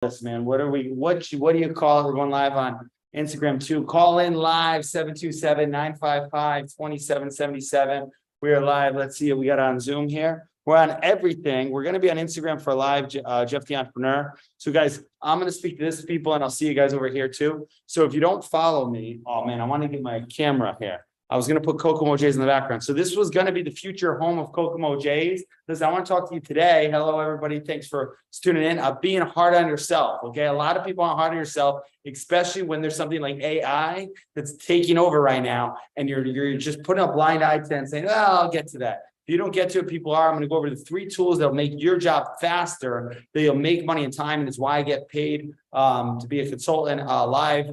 this, man. What do you call it? We're going live on Instagram too. Call in live 727-955-2777. We are live. Let's see what we got on Zoom here. We're on everything. We're going to be on Instagram for live, Jeff the Entrepreneur. So guys, I'm going to speak to this people and I'll see you guys over here too. So if you don't follow me, oh man, I want to get my camera here. I was going to put Kokomo J's in the background. So this was going to be the future home of Kokomo J's. Listen, I want to talk to you today. Hello, everybody. Thanks for tuning in. Being hard on yourself. Okay. A lot of people are hard on yourself, especially when there's something like AI that's taking over right now. And you're just putting a blind eye to it and saying, oh, I'll get to that. If you don't get to it, people are. I'm going to go over the 3 tools that'll make your job faster. They'll make money and time. And it's why I get paid to be a consultant live.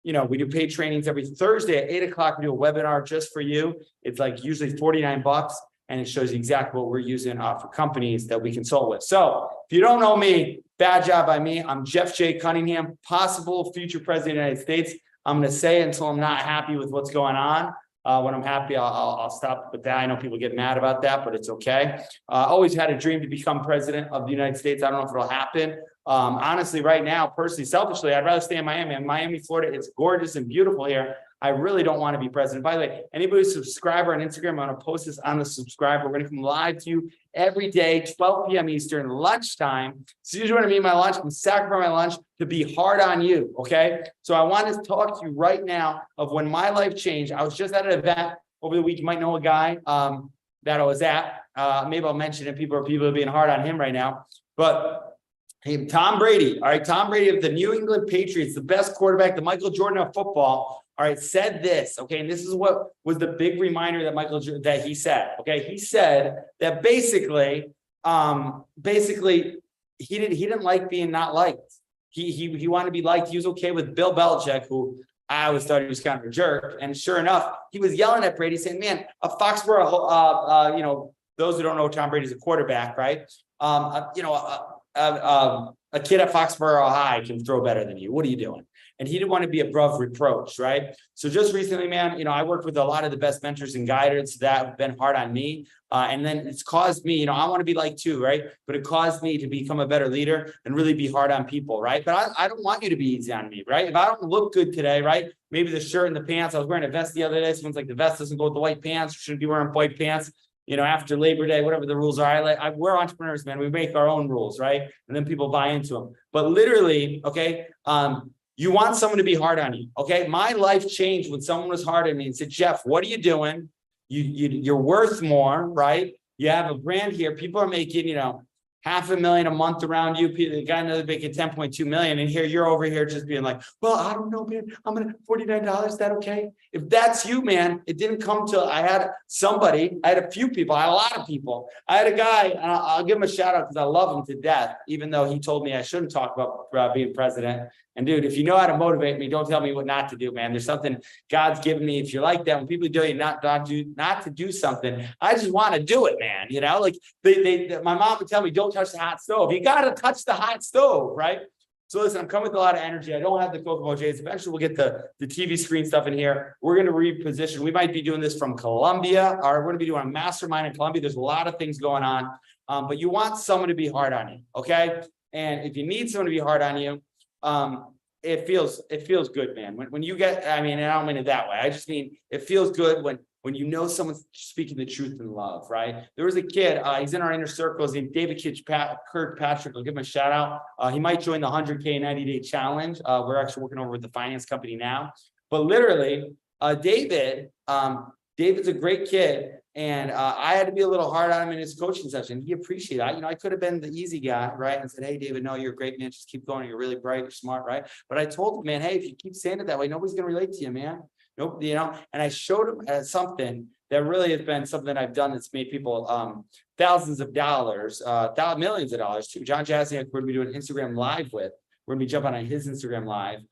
We do paid trainings every Thursday at 8 o'clock. We do a webinar just for you. It's like usually $49 and it shows you exactly what we're using for companies that we consult with. So if you don't know me, bad job by me. I'm Jeff J. Cunningham, possible future president of the United States. I'm going to say until I'm not happy with what's going on. When I'm happy, I'll stop with that. I know people get mad about that, but it's okay. Always had a dream to become president of the United States. I don't know if it'll happen. Honestly, right now, personally, selfishly, I'd rather stay in Miami. In Miami, Florida, it's gorgeous and beautiful here. I really don't want to be president. By the way, anybody who's a subscriber on Instagram, I'm going to post this on the subscriber. We're going to come live to you every day, 12 p.m. Eastern, lunchtime. So usually when I meet my lunch, I'm sacrificing my lunch to be hard on you, okay? So I want to talk to you right now of when my life changed. I was just at an event over the week. You might know a guy that I was at. Maybe I'll mention it. People are being hard on him right now. But hey, Tom Brady, all right, Tom Brady of the New England Patriots, the best quarterback, the Michael Jordan of football, all right, said this, okay, and this is what was the big reminder that he said, okay? He said that basically he didn't like being not liked. He wanted to be liked. He was okay with Bill Belichick, who I always thought he was kind of a jerk, and sure enough, he was yelling at Brady, saying, "Man, a Foxborough, those who don't know, Tom Brady's a quarterback, right? A kid at Foxborough High can throw better than you. What are you doing?" And he didn't want to be above reproach, right? So just recently, man, I worked with a lot of the best mentors and guiders that have been hard on me. And then it's caused me, I want to be like too, right? But it caused me to become a better leader and really be hard on people, right? But I don't want you to be easy on me, right? If I don't look good today, right? Maybe the shirt and the pants, I was wearing a vest the other day. Someone's like, the vest doesn't go with the white pants. You shouldn't be wearing white pants. After Labor Day, whatever the rules are, we're entrepreneurs, man. We make our own rules, right? And then people buy into them. But literally, okay, you want someone to be hard on you, okay? My life changed when someone was hard on me and said, "Jeff, what are you doing? You're worth more, right? You have a brand here. People are making, $500,000 a month around you. The guy another making 10.2 million, and here you're over here just being like, well, I don't know, man. I'm gonna $49. Is that okay?" If that's you, man, it didn't come till I had somebody. I had a few people. I had a lot of people. I had a guy, and I'll give him a shout out because I love him to death, even though he told me I shouldn't talk about being president. And dude, if you know how to motivate me, don't tell me what not to do, man. There's something God's given me. If you like that, when people tell you not to do something, I just want to do it, man. My mom would tell me, don't touch the hot stove. You got to touch the hot stove, right? So listen, I'm coming with a lot of energy. I don't have the Kokomo J's. Eventually, we'll get the TV screen stuff in here. We're going to reposition. We might be doing this from Colombia, or we're going to be doing a mastermind in Colombia. There's a lot of things going on, but you want someone to be hard on you, okay? And if you need someone to be hard on you, it feels good, man. When you get, and I don't mean it that way. I just mean it feels good when someone's speaking the truth in love, right? There was a kid, he's in our inner circles, named David Kirkpatrick. I'll give him a shout out. He might join the 100K 90-day challenge. We're actually working over with the finance company now. But literally, David's a great kid. And I had to be a little hard on him in his coaching session. He appreciated it. I could have been the easy guy, right? And said, "Hey, David, no, you're a great man. Just keep going. You're really bright. You're smart, right?" But I told him, man, hey, if you keep saying it that way, nobody's going to relate to you, man. Nope, And I showed him something that really has been something I've done that's made people thousands of dollars, millions of dollars too. John Jasniak, we're going to be doing Instagram Live with. We're going to be jumping on his Instagram Live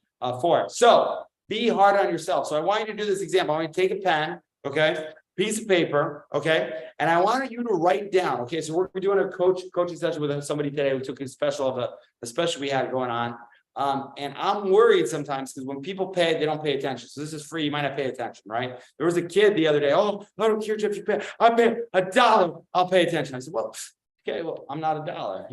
for it. So be hard on yourself. So I want you to do this example. I want you to take a pen, okay? Piece of paper, okay? And I wanted you to write down, okay? So we're doing a coaching session with somebody today. We took a special of a special we had going on. And I'm worried sometimes because when people pay, they don't pay attention. So this is free. You might not pay attention, right? There was a kid the other day. "Oh, I don't care, Jeff. I pay $1. I'll pay attention." I said, "Well, Okay, well, I'm not a dollar,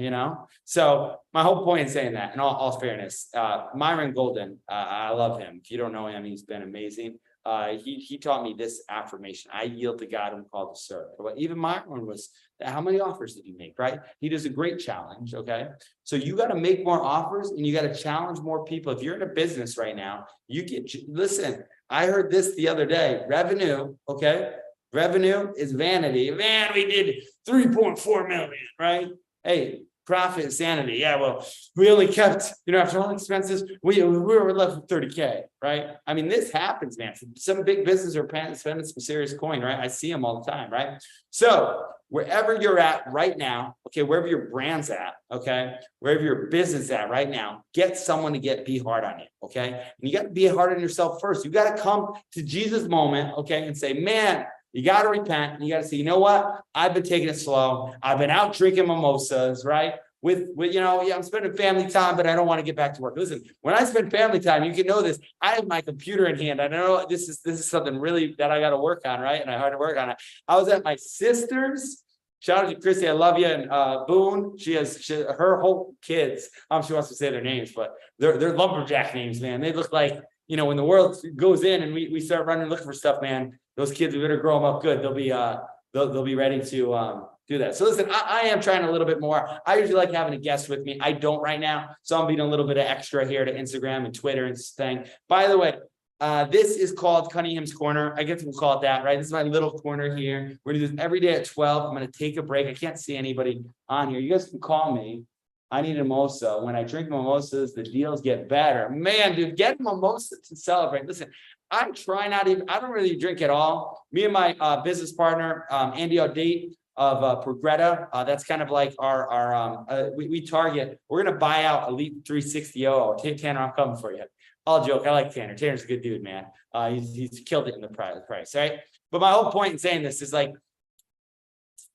So my whole point in saying that, in all fairness, Myron Golden, I love him. If you don't know him, he's been amazing. He taught me this affirmation: I yield to God and called to serve. But even Myron was, how many offers did he make, right? He does a great challenge, okay? So you got to make more offers and you got to challenge more people. If you're in a business right now, listen, I heard this the other day, revenue, okay? Revenue is vanity. Man, we did 3.4 million, right? Hey, profit is sanity. Yeah, well, we only kept, after all expenses, we were left with 30K, right? I mean, this happens, man. Some big businesses are spending some serious coin, right? I see them all the time, right? So wherever you're at right now, okay, wherever your brand's at, okay, wherever your business is at right now, get someone to be hard on you, okay? And you got to be hard on yourself first. You got to come to Jesus moment, okay, and say, man, you got to repent, and you got to say, you know what? I've been taking it slow. I've been out drinking mimosas, right? I'm spending family time, but I don't want to get back to work. Listen, when I spend family time, you can know this. I have my computer in hand. I know this is something really that I got to work on, right? And I had to work on it. I was at my sister's. Shout out to Chrissy, I love you. And Boone, she has her whole kids. She wants to say their names, but they're lumberjack names, man. They look like, when the world goes in and we start running looking for stuff, man. Those kids, we better grow them up good. They'll be ready to do that. So listen, I am trying a little bit more. I usually like having a guest with me. I don't right now, so I'm being a little bit of extra here to Instagram and Twitter and thing. By the way, this is called Cunningham's Corner. I guess we'll call it that, right? This is my little corner here. We're gonna do this every day at 12. I'm gonna take a break. I can't see anybody on here. You guys can call me. I need a mimosa. When I drink mimosas, the deals get better. Man, dude, get a mimosa to celebrate. Listen, I don't really drink at all. Me and my business partner, Andy O'Date of Progretta, that's kind of like we target, we're going to buy out Elite 360. Tanner, I'm coming for you. All joke. I like Tanner. Tanner's a good dude, man. He's killed it in the price, right? But my whole point in saying this is like,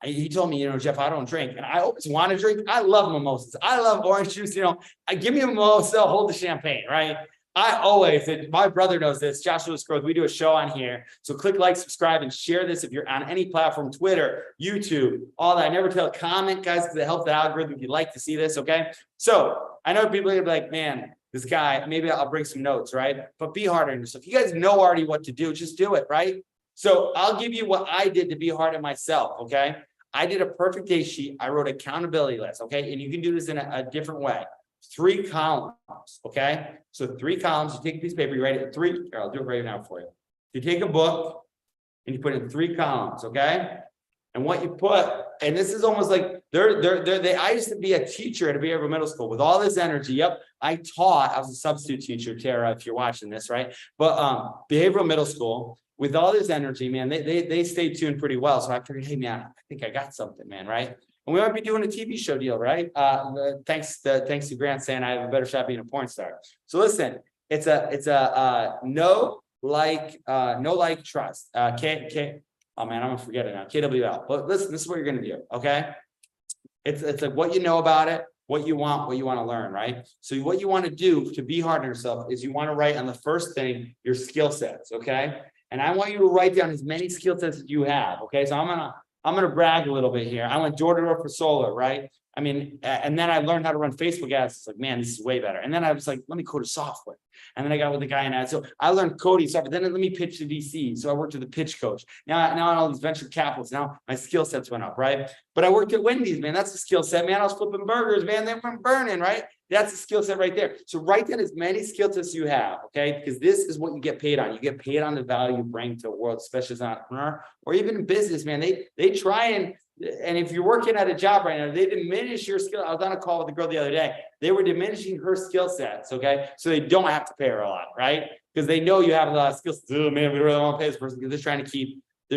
he told me, Jeff, I don't drink. And I always want to drink. I love mimosas. I love orange juice. Give me a mimosa, hold the champagne, right? My brother knows this, Joshua Scrooge, we do a show on here. So click like, subscribe, and share this if you're on any platform, Twitter, YouTube, all that. I never tell, comment, guys, because it helps the algorithm if you'd like to see this, okay? So I know people are gonna be like, man, this guy, maybe I'll bring some notes, right? But be hard on yourself. You guys know already what to do, just do it, right? So I'll give you what I did to be hard on myself, okay? I did a perfect day sheet. I wrote accountability list, okay? And you can do this in a different way. 3 columns, okay? So 3 columns, you take a piece of paper, you write it in 3, here, I'll do it right now for you. You take a book and you put it in 3 columns, okay? And what you put, and this is almost like I used to be a teacher at a behavioral middle school with all this energy. Yep, I was a substitute teacher, Tara, if you're watching this, right? But behavioral middle school, with all this energy, man, they stayed tuned pretty well. So I figured, hey, man, I think I got something, man, right? And we might be doing a TV show deal, right? Thanks to Grant saying I have a better shot being a porn star. So listen, it's a no like trust. Oh man, I'm gonna forget it now. KWL. But listen, this is what you're gonna do, okay? It's like what you know about it, what you want to learn, right? So what you want to do to be hard on yourself is you want to write on the first thing your skill sets, okay? And I want you to write down as many skill sets as you have, okay? So I'm gonna brag a little bit here. I went door to door for solar, right? I mean, and then I learned how to run Facebook ads. It's like, man, this is way better. And then I was like, let me code a software. And then I got with the guy in ads. So I learned coding software. Then let me pitch to VC. So I worked with a pitch coach. Now on all these venture capitalists. Now my skill sets went up, right? But I worked at Wendy's, man. That's a skill set, man. I was flipping burgers, man. They went burning, right? That's a skill set right there. So write down as many skill sets you have, okay? Because this is what you get paid on. You get paid on the value you bring to the world, especially as an entrepreneur or even in business, man. They try and if you're working at a job right now, they diminish your skill. I was on a call with a girl the other day. They were diminishing her skill sets, okay? So they don't have to pay her a lot, right? Because they know you have a lot of skills. Oh man, we really want to pay this person because they're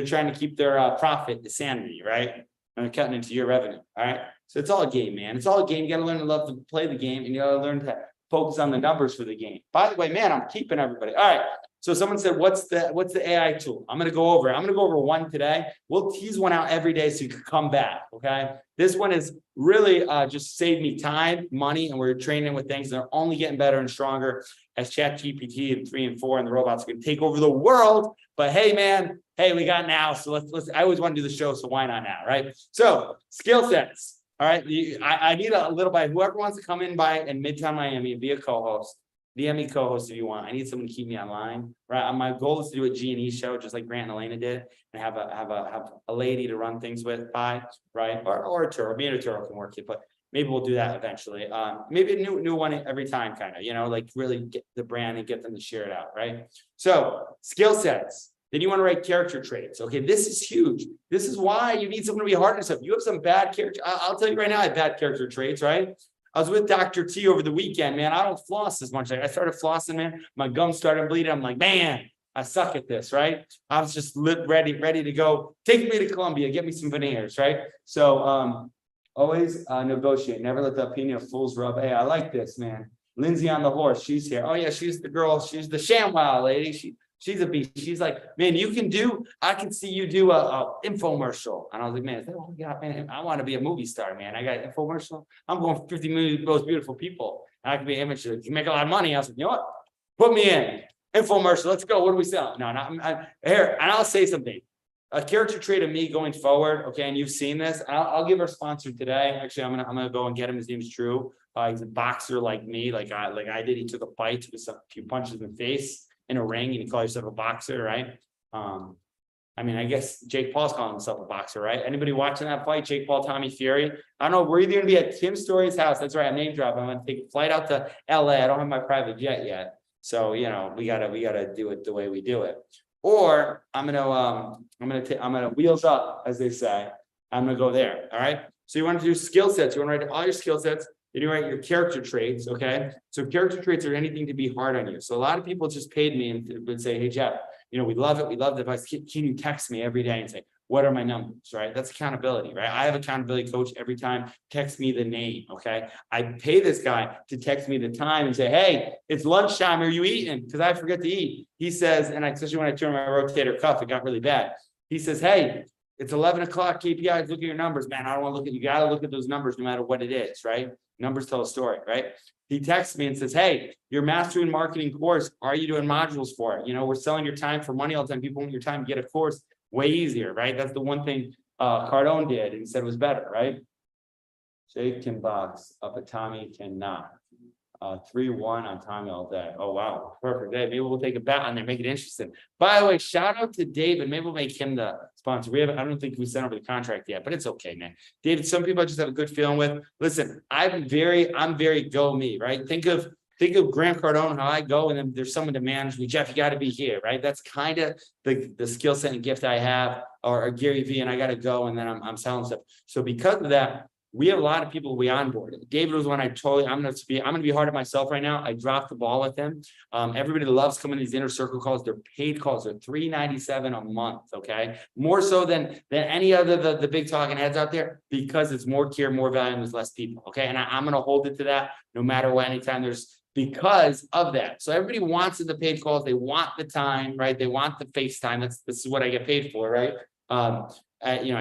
trying to keep their profit, the sanity, right? And they're cutting into your revenue, all right? So it's all a game, man. It's all a game. You got to learn to love to play the game, and you got to learn to focus on the numbers for the game. By the way, man, I'm keeping everybody. All right. So someone said, what's the AI tool? I'm going to go over one today. We'll tease one out every day so you can come back. Okay. This one is really just saved me time, money, and we're training with things that are only getting better and stronger as GPT and 3 and 4 and the robots are going to take over the world. But hey, man, hey, we got now. So let's, I always want to do the show. So why not now? Right. So skill sets. All right. I need a little bit, whoever wants to come in by in Midtown Miami and be a co-host, DM me co-host if you want. I need someone to keep me online. Right. My goal is to do a G&E show, just like Grant and Elena did, and have a lady to run things with by, right? Or a Turo. Me and a Turo can work it, but maybe we'll do that eventually. Maybe a new one every time, kind of, like really get the brand and get them to share it out, right? So skill sets. Then you want to write character traits. Okay, this is huge. This is why you need someone to be hard on yourself. You have some bad character. I'll tell you right now, I have bad character traits, right? I was with Dr. T over the weekend, man. I don't floss as much. I started flossing, man. My gums started bleeding. I'm like, man, I suck at this, right? I was just ready to go. Take me to Columbia, get me some veneers, right? So always negotiate. Never let the opinion of fools rub. Hey, I like this, man. Lindsay on the horse. She's here. Oh yeah, she's the girl. She's the ShamWow lady. She's a beast. She's like, man, I can see you do a infomercial. And I was like, man, is that what we got, man? I want to be a movie star, man. I got an infomercial. I'm going for 50 million most beautiful people. And I can be an image. You make a lot of money. I was like, you know what? Put me in. Infomercial. Let's go. What do we sell? No, here. And I'll say something. A character trait of me going forward. Okay. And you've seen this. I'll give our sponsor today. Actually, I'm gonna go and get him. His name's Drew. He's a boxer like me, like I did. He took a bite, took a few punches in the face in a ring, and you call yourself a boxer, right? I mean, I guess Jake Paul's calling himself a boxer, right? Anybody watching that fight, Jake Paul, Tommy Fury? I don't know. We're either gonna be at Tim Story's house. That's right. I'm name dropping. I'm gonna take a flight out to LA. I don't have my private jet yet, so we gotta do it the way we do it. Or I'm gonna wheels up, as they say. I'm gonna go there. All right. So you want to do skill sets. You want to write all your skill sets. Then you write your character traits, okay? So character traits are anything to be hard on you. So a lot of people just paid me and would say, hey, Jeff, we love it. We love the advice. Can you text me every day and say, what are my numbers, right? That's accountability, right? I have accountability coach every time. Text me the name, okay? I pay this guy to text me the time and say, hey, it's lunchtime. Are you eating? Because I forget to eat. He says, and especially when I turn my rotator cuff, it got really bad. He says, hey, it's 11 o'clock KPIs. Look at your numbers, man. I don't want to look at, you got to look at those numbers no matter what it is, right? Numbers tell a story, right? He texts me and says, hey, your mastery in marketing course, are you doing modules for it? We're selling your time for money all the time. People want your time to get a course way easier, right? That's the one thing Cardone did and said was better, right? Jake can box, but Tommy cannot. 3-1 on Tommy all day. Oh, wow. Perfect. Hey, maybe we'll take a bet on there, make it interesting. By the way, shout out to David. Maybe we'll make him the sponsor. I don't think we sent over the contract yet, but it's okay, man. David, some people I just have a good feeling with. Listen, I'm very go me, right? Think of Grant Cardone, how I go, and then there's someone to manage me. Jeff, you got to be here, right? That's kind of the skill set and gift I have, or Gary V, and I got to go, and then I'm selling stuff. So because of that, we have a lot of people we onboarded. David was one I'm going to be hard on myself right now. I dropped the ball with him. Everybody loves coming to these inner circle calls. They're paid calls. They're $397 a month. Okay. More so than any other, the big talking heads out there, because it's more care, more value, and there's less people. Okay. And I'm going to hold it to that no matter what, anytime because of that. So everybody wants the paid calls. They want the time, right? They want the FaceTime. This is what I get paid for, right? I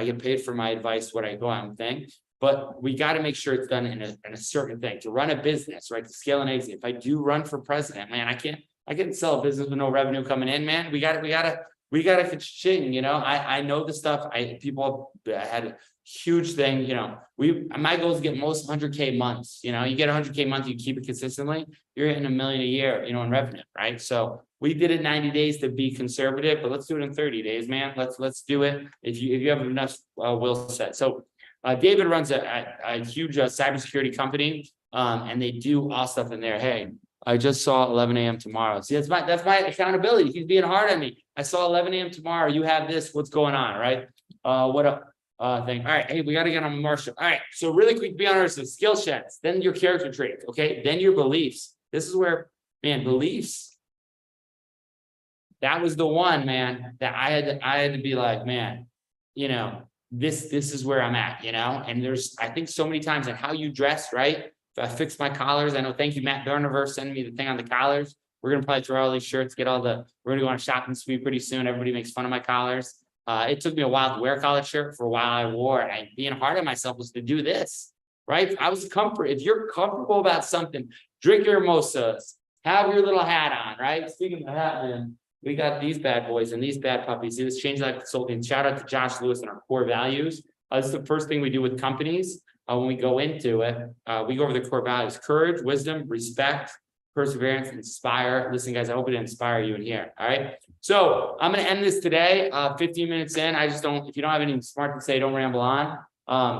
get paid for my advice, what I go out and think. But we got to make sure it's done in a certain thing to run a business, right? To scale and exit. If I do run for president, man, I can't sell a business with no revenue coming in, man. We got to ka-ching, I know the stuff. People had a huge thing, my goal is to get most 100K months. You get 100K month, you keep it consistently, you're hitting $1 million a year, in revenue, right? So we did it 90 days to be conservative, but let's do it in 30 days, man. Let's do it. If you have enough will set. So David runs a huge cybersecurity company, and they do all stuff in there. Hey, I just saw 11 a.m. tomorrow. See, that's my accountability. He's being hard on me. I saw 11 a.m. tomorrow. You have this. What's going on, right? What up? Thing. All right. Hey, we got to get on Marshall. All right. So really quick, be honest, the skill sets, then your character traits. Okay. Then your beliefs. This is where, man, beliefs. That was the one, man, that I had to be like, man, this is where I'm at, and there's, I think so many times in how you dress, right? If I fix my collars, I know, thank you, Matt Berniver, sending me the thing on the collars. We're going to probably throw all these shirts, we're going to go on a shopping spree pretty soon. Everybody makes fun of my collars. It took me a while to wear a collared shirt. For a while I wore it. Being hard on myself was to do this, right? If you're comfortable about something, drink your mimosas, have your little hat on, right? Speaking of hat, man, we got these bad boys and these bad puppies. This Change Life Consulting. Shout out to Josh Lewis and our core values. This is the first thing we do with companies. when we go into it, we go over the core values: courage, wisdom, respect, perseverance, inspire. Listen, guys, I hope it inspire you in here. All right. So I'm going to end this today. 15 minutes in. I just don't, if you don't have anything smart to say, don't ramble on.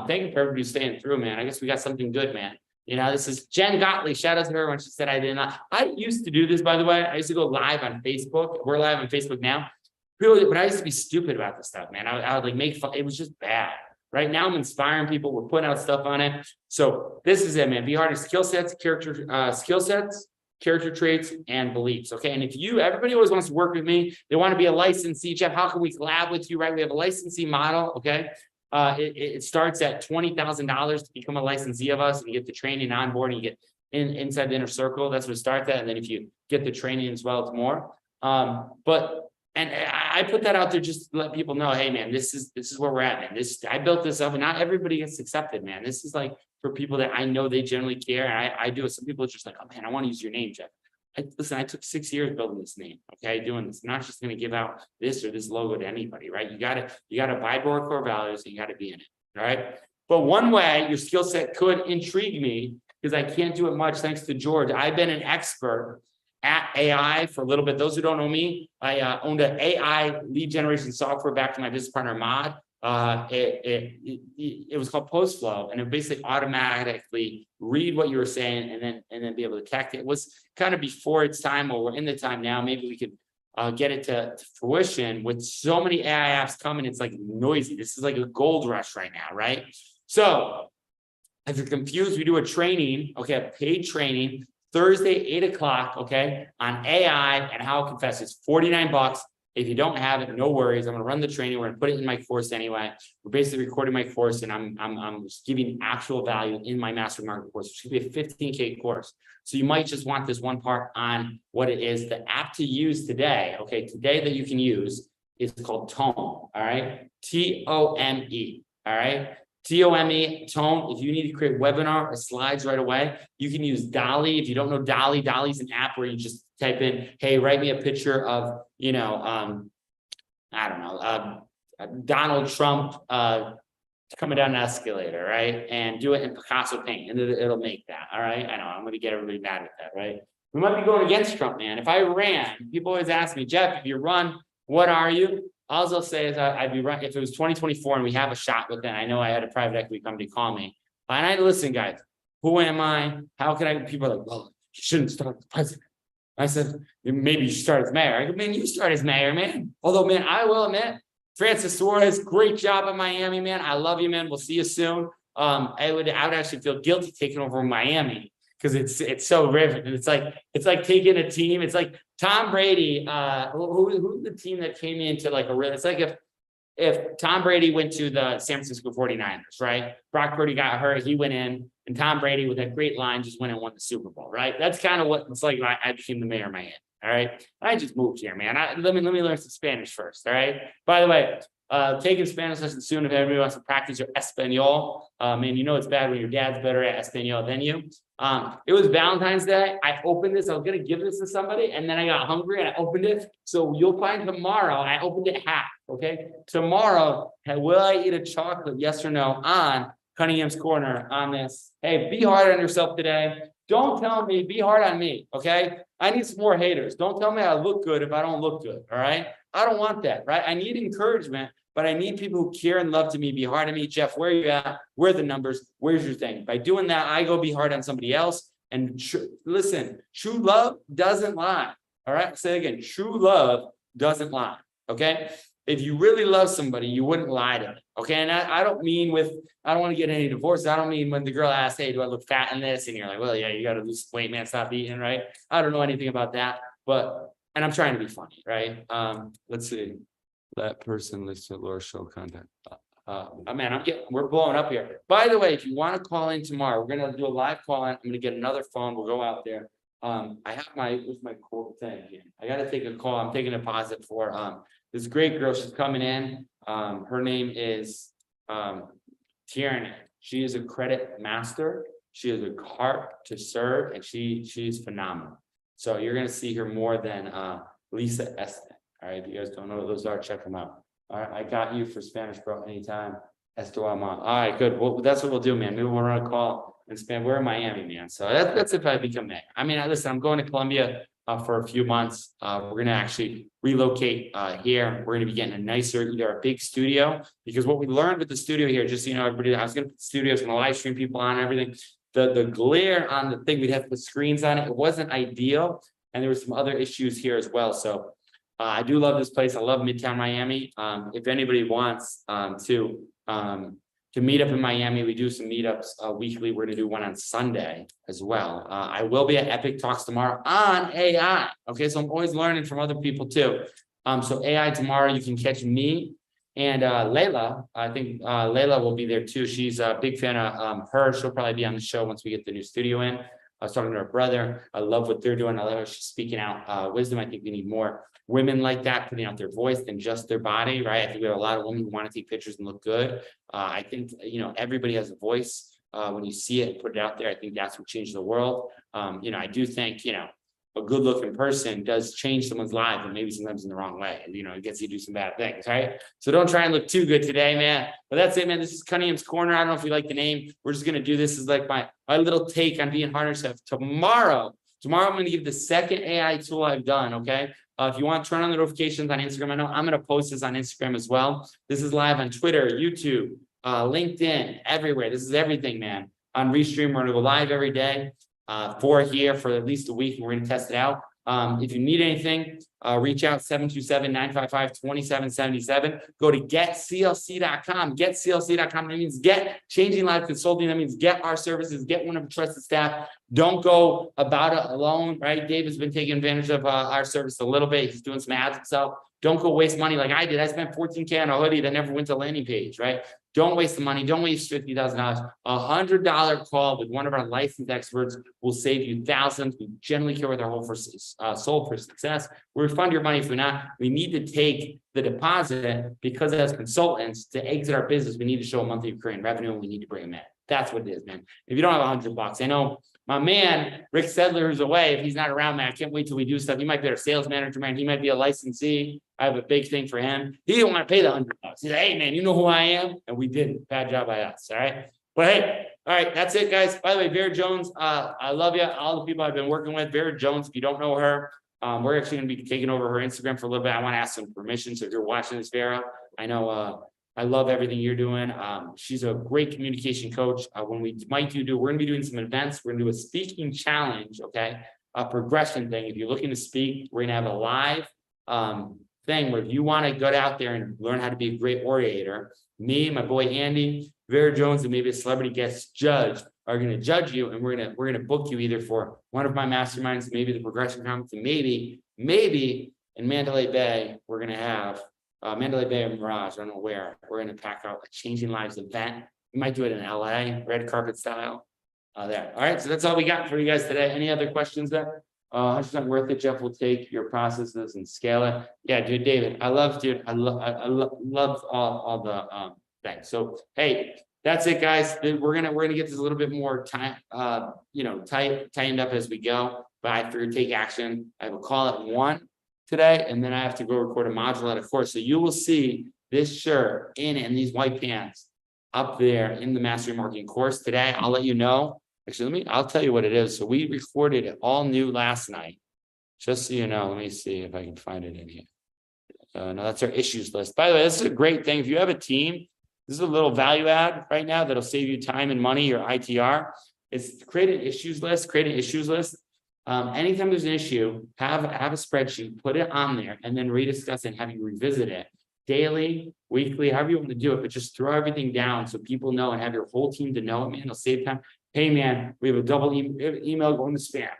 Thank you for everybody staying through, man. I guess we got something good, man. You know, this is Jen Gottlieb. Shout out to her when she said I did not. I used to do this, by the way. I used to go live on Facebook. We're live on Facebook now. But I used to be stupid about this stuff, man. I would like make fun. It was just bad. Right now, I'm inspiring people. We're putting out stuff on it. So this is it, man. Be hard skill sets, character traits, and beliefs. Okay. And if everybody always wants to work with me, they want to be a licensee. Jeff, how can we collab with you? Right. We have a licensee model. Okay. It starts at $20,000 to become a licensee of us. And you get the training on board and you get inside the inner circle. That's what it starts at. And then if you get the training as well, it's more. And I put that out there just to let people know, hey man, this is where we're at, man. I built this up, and not everybody gets accepted, man. This is like for people that I know they generally care. And I do it. Some people are just like, oh man, I want to use your name, Jeff. Listen, I took 6 years building this name. Okay, doing this. I'm not just going to give out this or this logo to anybody, right? You gotta abide by our core values, and you gotta be in it. All right. But one way your skill set could intrigue me, because I can't do it much thanks to George. I've been an expert at AI for a little bit. Those who don't know me, I owned an AI lead generation software back to my business partner, Mod. It was called Postflow, and it basically automatically read what you were saying and then be able to detect it. It was kind of before its time, or we're in the time now. Maybe we could get it to fruition with so many AI apps coming. It's like noisy. This is like a gold rush right now, right? So if you're confused, we do a training, okay, a paid training, Thursday, 8 o'clock, okay, on AI and how it confesses. $49. If you don't have it, no worries. I'm going to run the training. We're going to put it in my course anyway. We're basically recording my course, and I'm just giving actual value in my master market course. It should be a 15K course. So you might just want this one part on what it is. The app to use today, okay, today that you can use is called Tome, all right? Tome, all right? Tome, Tone. If you need to create webinar or slides right away, you can use Dolly. If you don't know Dolly, Dolly's an app where you just type in, hey, write me a picture of, I don't know, Donald Trump coming down an escalator, right? And do it in Picasso paint, and it'll make that, all right? I know, I'm going to get everybody mad with that, right? We might be going against Trump, man. If I ran, people always ask me, Jeff, if you run, what are you? All I'll say is I'd be running, if it was 2024 and we have a shot with that. I know I had a private equity company call me. And I listen, guys, who am I? How can I? People are like, well, you shouldn't start as president. I said, maybe you should start as mayor. I go, man, you start as mayor, man. Although, man, I will admit, Francis Suarez, great job in Miami, man. I love you, man. We'll see you soon. I would actually feel guilty taking over Miami, because it's so riveting. And it's like taking a team. It's like Tom Brady. Who's the team that came into like a real? It's like if Tom Brady went to the San Francisco 49ers, right? Brock Purdy got hurt. He went in, and Tom Brady with that great line just went and won the Super Bowl, right? That's kind of what it's like. I became the mayor of Miami. All right. I just moved here, man. Let me learn some Spanish first. All right. By the way, taking Spanish lessons soon. If everybody wants to practice your Espanol, man, you know it's bad when your dad's better at Espanol than you. It was Valentine's Day. I opened this. I was gonna give this to somebody, and then I got hungry and I opened it. So you'll find tomorrow. I opened it half. Okay. Tomorrow, will I eat a chocolate? Yes or no on Cunningham's Corner on this. Hey, be hard on yourself today. Don't tell me, be hard on me, okay? I need some more haters. Don't tell me I look good if I don't look good, all right? I don't want that, right? I need encouragement, but I need people who care and love to me, be hard on me. Jeff, where are you at? Where are the numbers? Where's your thing? By doing that, I go be hard on somebody else. And listen, true love doesn't lie, all right? Say it again, true love doesn't lie, okay? If you really love somebody, you wouldn't lie to them, okay? And I don't mean I don't want to get any divorces. I don't mean when the girl asks, hey, do I look fat in this? And you're like, well, yeah, you got to lose weight, man, stop eating, right? I don't know anything about that, and I'm trying to be funny, right? Let's see. That person listen to Laura's show content. Man, we're blowing up here. By the way, if you want to call in tomorrow, we're going to do a live call in. I'm going to get another phone. We'll go out there. I have where's my quote thing here? I got to take a call. I'm taking a deposit for this great girl. She's coming in. Her name is Tierney. She is a credit master. She has a heart to serve, and she's phenomenal. So you're going to see her more than Lisa Estes. All right. If you guys don't know what those are, check them out. All right. I got you for Spanish, bro, anytime. All right, good. Well, that's what we'll do, man. Maybe we'll run a call and spend. We're in Miami, man. So that's if I become that. I mean, listen, I'm going to Colombia for a few months. We're gonna actually relocate here. We're gonna be getting a nicer, either a big studio, because what we learned with the studio here, just so you know, everybody, I was gonna put the studio, I was gonna live stream people on and everything. The glare on the thing, we'd have to put screens on it. It wasn't ideal, and there were some other issues here as well. So I do love this place. I love Midtown Miami. If anybody wants to meet up in Miami, we do some meetups weekly. We're going to do one on Sunday as well. I will be at Epic Talks tomorrow on AI. Okay, so I'm always learning from other people too. So AI tomorrow, you can catch me and Layla. I think Layla will be there too. She's a big fan of her. She'll probably be on the show once we get the new studio in. I was talking to her brother. I love what they're doing. I love how she's speaking out wisdom. I think we need more women like that, putting out their voice than just their body, right? I think we have a lot of women who want to take pictures and look good. I think, everybody has a voice. When you see it and put it out there, I think that's what changed the world. I do think, a good looking person does change someone's life, and maybe sometimes in the wrong way. And, it gets you to do some bad things, right? So don't try and look too good today, man. But that's it, man. This is Cunningham's Corner. I don't know if you like the name. We're just going to do this as like my little take on being harder stuff. Tomorrow, I'm going to give the second AI tool I've done, okay? If you want to turn on the notifications on Instagram, I know I'm going to post this on Instagram as well. This is live on Twitter, YouTube, LinkedIn, everywhere. This is everything, man. On Restream, we're going to go live every day for at least a week, and we're going to test it out. If you need anything, reach out 727-955-2777. Go to getclc.com. Getclc.com. That means get changing life consulting. That means get our services, get one of the trusted staff. Don't go about it alone, right? David's been taking advantage of our service a little bit. He's doing some ads himself. Don't go waste money like I did. I spent $14K on a hoodie that never went to landing page, right? Don't waste the money. Don't waste $50,000. $100 call with one of our licensed experts will save you thousands. We generally care with our whole soul for success. We refund your money if we're not. We need to take the deposit because as consultants, to exit our business, we need to show a monthly recurring revenue, and we need to bring them in. That's what it is, man. If you don't have $100, I know my man, Rick Sedler, who's away. If he's not around, man, I can't wait till we do stuff. He might be our sales manager, man. He might be a licensee. I have a big thing for him. He didn't want to pay the $100. He's like, hey, man, you know who I am? And we didn't. Bad job by us. All right. But hey, all right, that's it, guys. By the way, Vera Jones, I love you. All the people I've been working with, Vera Jones, if you don't know her, we're actually going to be taking over her Instagram for a little bit. I want to ask some permission. So if you're watching this, Vera, I know I love everything you're doing. She's a great communication coach. When we we're going to be doing some events. We're going to do a speaking challenge, okay? A progression thing. If you're looking to speak, we're going to have a live thing where if you want to get out there and learn how to be a great orator, me, my boy Andy, Vera Jones, and maybe a celebrity guest judge are going to judge you, and we're going to book you either for one of my masterminds, maybe the progression conference, and maybe in Mandalay Bay, we're going to have Mandalay Bay or Mirage, I don't know where. We're going to pack out a Changing Lives event. We might do it in LA, red carpet style. There. All right, so that's all we got for you guys today. Any other questions there? 100% worth it. Jeff will take your processes and scale it. Yeah, dude, David, I love all the things. So hey, that's it, guys. We're gonna get this a little bit more time, tightened up as we go. But I figured take action. I have a call at 1 today, and then I have to go record a module at a course. So you will see this shirt and these white pants up there in the Mastery Marketing course today. I'll let you know. Actually, I'll tell you what it is. So we recorded it all new last night. Just so you know, let me see if I can find it in here. No, that's our issues list. By the way, this is a great thing. If you have a team, this is a little value add right now that'll save you time and money, your ITR. It's create an issues list, anytime there's an issue, have a spreadsheet, put it on there, and then rediscuss it and have you revisit it daily, weekly, however you want to do it, but just throw everything down so people know and have your whole team to know it, man. It'll save time. Hey, man, we have a double email going to spam,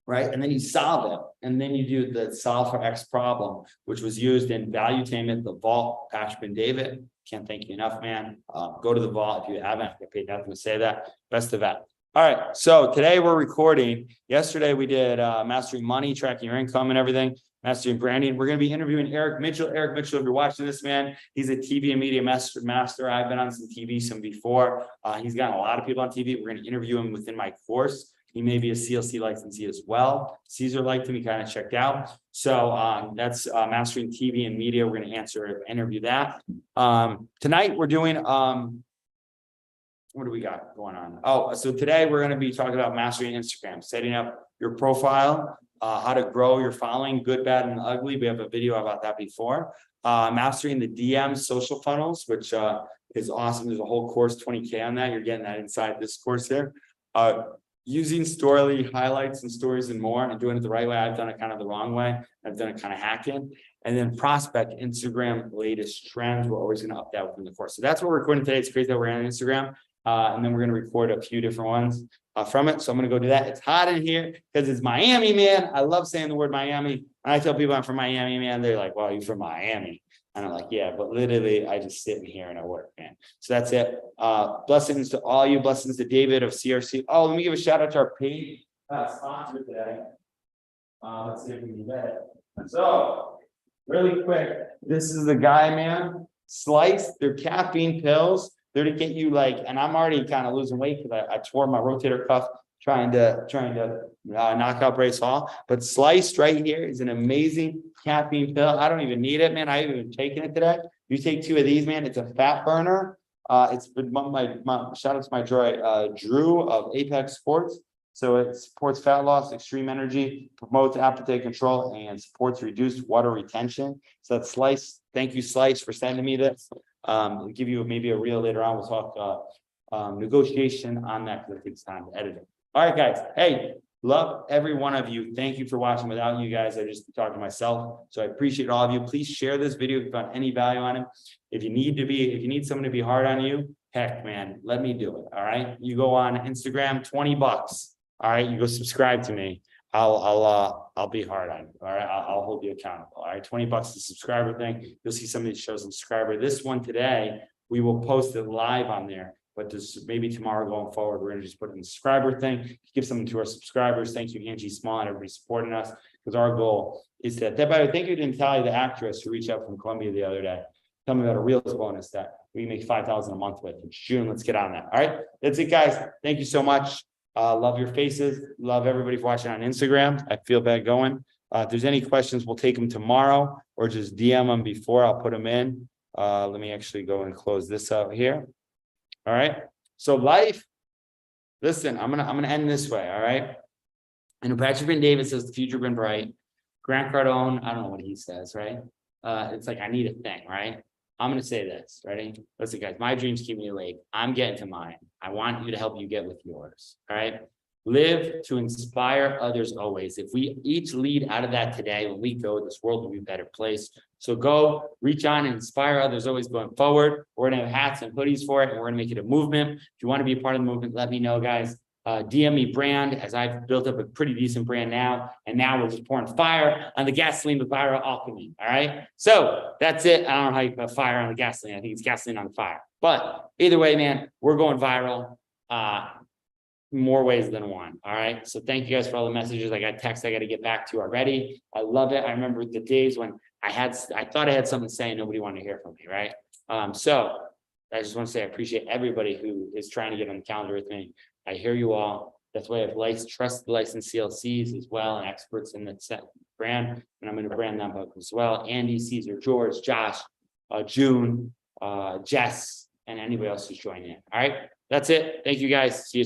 right? And then you solve it. And then you do the solve for X problem, which was used in Valuetainment, the Vault, Patrick and David. Can't thank you enough, man. Go to the Vault if you haven't. I paid nothing to say that. Best of that. All right, so today we're recording. Yesterday we did Mastering Money, tracking your income and everything. Mastering Branding. We're going to be interviewing Eric Mitchell. Eric Mitchell, if you're watching this, man, he's a TV and media master. I've been on some TV, some before. He's gotten a lot of people on TV. We're going to interview him within my course. He may be a CLC licensee as well. Caesar liked him, he kind of checked out. So that's Mastering TV and Media. We're going to interview that. Tonight we're doing what do we got going on? Oh, so today we're going to be talking about mastering Instagram, setting up your profile, how to grow your following, good, bad, and ugly. We have a video about that before. Mastering the DM social funnels, which is awesome. There's a whole course, 20K on that. You're getting that inside this course here. Using Storyly highlights and stories and more, and doing it the right way. I've done it kind of the wrong way. I've done it kind of hacking. And then prospect Instagram latest trends. We're always going to up that within the course. So that's what we're recording today. It's great that we're on Instagram. And then we're going to record a few different ones from it. So I'm going to go do that. It's hot in here because it's Miami, man. I love saying the word Miami. When I tell people I'm from Miami, man, they're like, well, you're from Miami. And I'm like, yeah, but literally I just sit in here and I work, man. So that's it. Blessings to all you. Blessings to David of CRC. Oh, let me give a shout out to our paid sponsor today. Let's see if we can get it. So really quick, this is the guy, man. Slice. They're caffeine pills. They're to get you like, and I'm already kind of losing weight because I tore my rotator cuff trying to knock out Brace Hall. But Sliced right here is an amazing caffeine pill. I don't even need it, man. I haven't even taken it today. You take 2 of these, man. It's a fat burner. It's been my shout out to my joy, Drew of Apex Sports. So it supports fat loss, extreme energy, promotes appetite control, and supports reduced water retention. So that's Slice. Thank you, Slice, for sending me this. We'll give you maybe a reel later on. We'll talk negotiation on that because it takes time to edit it. All right, guys. Hey, love every one of you. Thank you for watching. Without you guys, I just talked to myself. So I appreciate all of you. Please share this video if you found any value on it. If you need someone to be hard on you, heck, man, let me do it. All right. You go on Instagram, $20. All right. You go subscribe to me. I'll be hard on you. All right. I'll hold you accountable. All right. $20 the subscriber thing. You'll see some of these shows on subscriber. This one today, we will post it live on there. But just maybe tomorrow going forward, we're gonna just put in the subscriber thing, give something to our subscribers. Thank you, Angie Small, and everybody supporting us. Because our goal is that by the way, thank you to Natalia, the actress who reached out from Columbia the other day. Tell me about a Reels bonus that we make $5,000 a month with. It's June. Let's get on that. All right. That's it, guys. Thank you so much. Love your faces. Love everybody for watching on Instagram. I feel bad going. If there's any questions, we'll take them tomorrow or just DM them before. I'll put them in. Let me actually go and close this out here. All right. So life, listen, I'm gonna end this way. All right. And Patrick Ben David says the future been bright. Grant Cardone, I don't know what he says, right? It's like I need a thing, right? I'm gonna say this. Ready? Listen, guys, my dreams keep me awake. I'm getting to mine. I want you to help you get with yours. All right. Live to inspire others always. If we each lead out of that today, when we go, this world will be a better place. So go reach on and inspire others always going forward. We're going to have hats and hoodies for it, and we're going to make it a movement. If you want to be a part of the movement, let me know, guys. DM me brand, as I've built up a pretty decent brand now. And now we're just pouring fire on the gasoline with viral alchemy. All right. So that's it. I don't know how you put fire on the gasoline. I think it's gasoline on the fire. But either way, man, we're going viral. More ways than one. All right. So thank you guys for all the messages. I got texts I got to get back to already. I love it. I remember the days when I thought I had something to say and nobody wanted to hear from me. Right. So I just want to say I appreciate everybody who is trying to get on the calendar with me. I hear you all. That's why I've trusted licensed CLCs as well and experts in the brand. And I'm going to brand them up as well. Andy, Caesar, George, Josh, June, Jess, and anybody else who's joining in. All right. That's it. Thank you guys. See you.